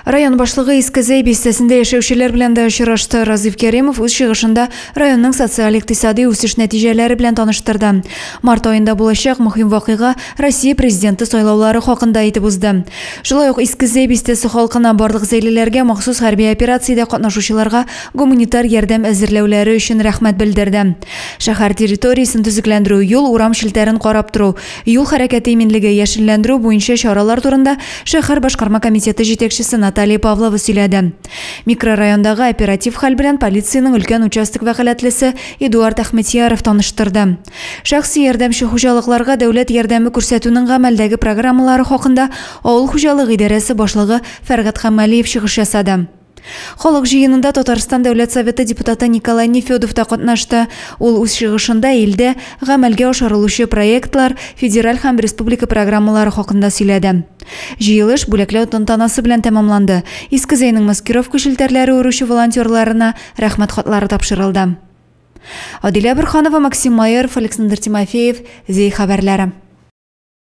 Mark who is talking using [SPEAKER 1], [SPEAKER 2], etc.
[SPEAKER 1] Район башлыгы Искызей бистесінде яшәүчеләр белән дә очрашты. Разиф Кәримов үз чыгышында районның социаль-икътисади үсеш нәтиҗәләре белән таныштырды. Март айында булачак мөһим вакыйга Россия президенты сайлаулары хакында әйтеп узды. Шулай ук Искызей бистесе халкына барлык зәйлеләргә махсус хәрби операциядә катнашучыларга гуманитар ярдәм әзерләүләре өчен рәхмәт белдерде. Шәһәр территориясын төзекләндерү, юл, урам шелтәрен карап тору, юл хәрәкәте иминлеге яшелләндерү буенча чаралар турында шәһәр башкарма комитеты җитәкчесе Наталья Павлова сөйләде. Микрорайондагы оператив хәл белән полициянең өлкән участок вәкаләтлесе Эдуард Әхмәтияров таныштырды. Шәхси ярдәмче хуҗалыкларга дәүләт ярдәме күрсәтүнең гамәлдәге программалары хакында авыл хуҗалыгы идарәсе башлыгы Фәргат Хамалиев чыгыш ясады. Халык җыенында Татарстан Дәүләт Советы депутаты Николай Нефёдов та катнашты. Ул үз чыгышында илдә гамәлгә ашырылучы проектлар, федераль һәм республика программалары хакында сөйләде. Җыелыш бүләкләү тантанасы белән тәмамланды. Искызейның маскировка шелтәрләре уручы волонтерларына рәхмәт хатлары тапшырылды. Адилә Бөрханова, Максим Майеров, Александр Тимофеев, Зей хәбәрләре.